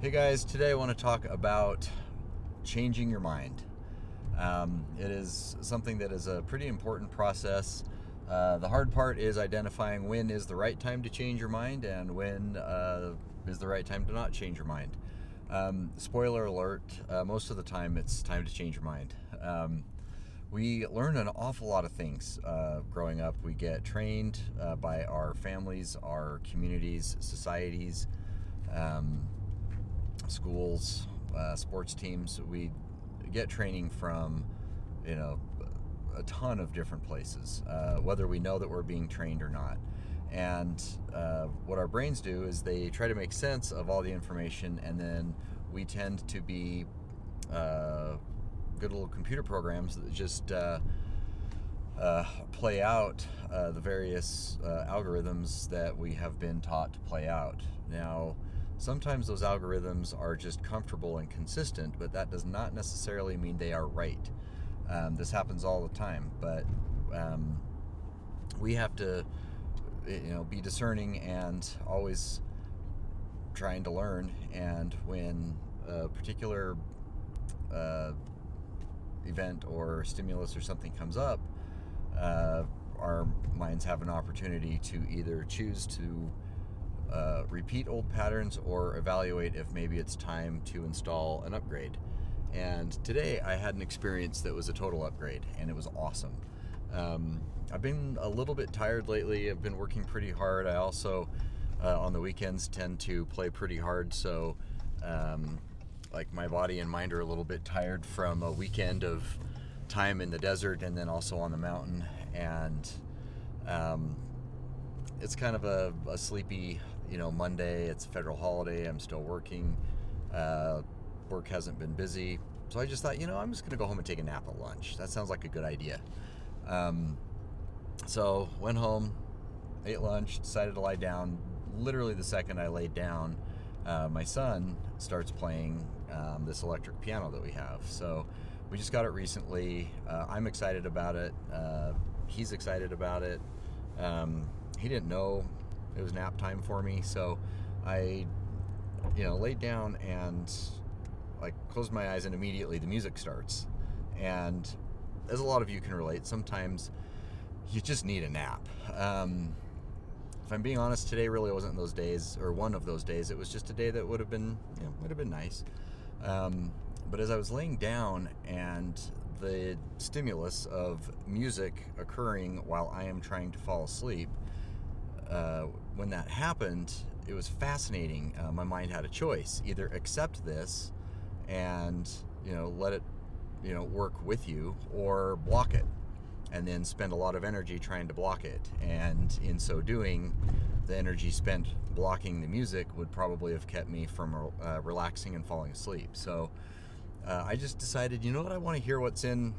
Hey guys, today I want to talk about changing your mind. It is something that is a pretty important process. The hard part is identifying when is the right time to change your mind and when is the right time to not change your mind. Spoiler alert, most of the time it's time to change your mind. We learn an awful lot of things growing up. We get trained by our families, our communities, societies, schools, sports teams. We get training from, you know, a ton of different places, whether we know that we're being trained or not. And what our brains do is they try to make sense of all the information, and then we tend to be good little computer programs that just play out the various algorithms that we have been taught to play out. Now, sometimes those algorithms are just comfortable and consistent, but that does not necessarily mean they are right. This happens all the time, but we have to, be discerning and always trying to learn. And when a particular event or stimulus or something comes up, our minds have an opportunity to either choose to repeat old patterns or evaluate if maybe it's time to install an upgrade. And today I had an experience that was a total upgrade, and it was awesome. I've been a little bit tired lately. I've been working pretty hard. I also, on the weekends, tend to play pretty hard, so like my body and mind are a little bit tired from a weekend of time in the desert and then also on the mountain. And it's kind of a sleepy, Monday. It's a federal holiday. I'm still working. Work hasn't been busy. So I just thought, I'm just going to go home and take a nap at lunch. That sounds like a good idea. So went home, ate lunch, decided to lie down. Literally the second I laid down, my son starts playing this electric piano that we have. So we just got it recently. I'm excited about it. He's excited about it. He didn't know it was nap time for me, so I, laid down and closed my eyes, and immediately the music starts. And as a lot of you can relate, sometimes you just need a nap. If I'm being honest, today really wasn't those days, or one of those days. It was just a day that would have been nice. But as I was laying down and the stimulus of music occurring while I am trying to fall asleep, when that happened, it was fascinating. My mind had a choice: either accept this and let it work with you, or block it and then spend a lot of energy trying to block it. And in so doing, the energy spent blocking the music would probably have kept me from relaxing and falling asleep. So I just decided, what, I want to hear what's in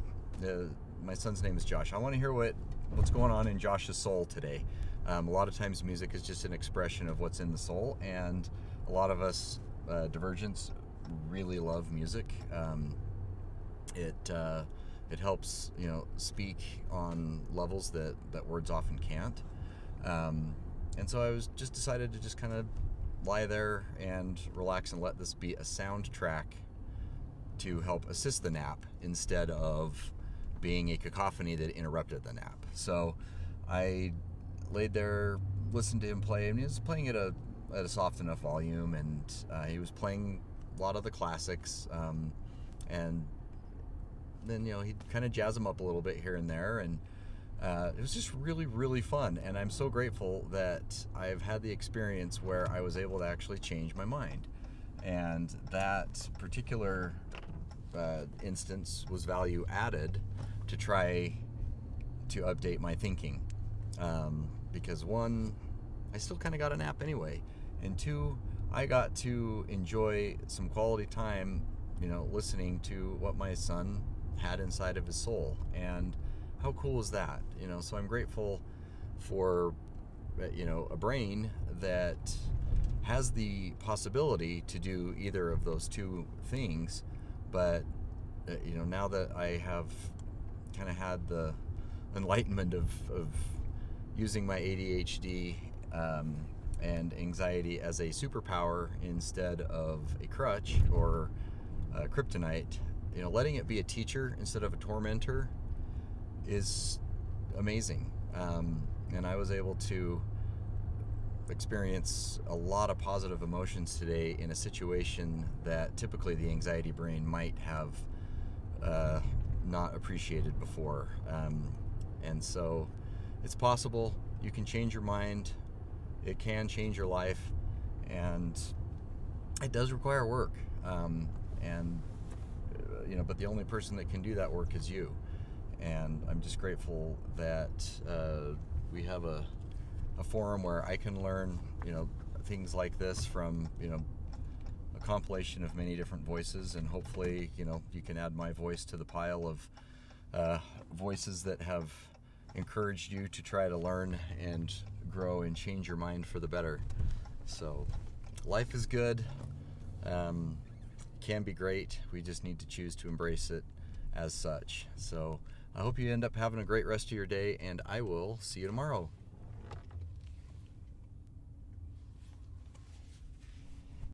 my son's name is Josh. I want to hear what's going on in Josh's soul today. A lot of times music is just an expression of what's in the soul, and a lot of us Divergents really love music. It helps speak on levels that words often can't. And so I was just decided to just kind of lie there and relax and let this be a soundtrack to help assist the nap instead of being a cacophony that interrupted the nap. So I laid there, listened to him play, and he was playing at a soft enough volume, and he was playing a lot of the classics, and then he'd kind of jazz them up a little bit here and there, and it was just really, really fun. And I'm so grateful that I've had the experience where I was able to actually change my mind. And that particular instance was value added to try to update my thinking, because one, I still kind of got a nap anyway, and two, I got to enjoy some quality time listening to what my son had inside of his soul. And how cool is that? So I'm grateful for a brain that has the possibility to do either of those two things. But now that I have kind of had the enlightenment of using my ADHD and anxiety as a superpower instead of a crutch or kryptonite. Letting it be a teacher instead of a tormentor is amazing. And I was able to experience a lot of positive emotions today in a situation that typically the anxiety brain might have not appreciated before. And so it's possible. You can change your mind. It can change your life. And it does require work. But the only person that can do that work is you. And I'm just grateful that we have a forum where I can learn, things like this from, a compilation of many different voices, and hopefully, you can add my voice to the pile of voices that have encouraged you to try to learn and grow and change your mind for the better. So, life is good, can be great. We just need to choose to embrace it as such. So, I hope you end up having a great rest of your day, and I will see you tomorrow.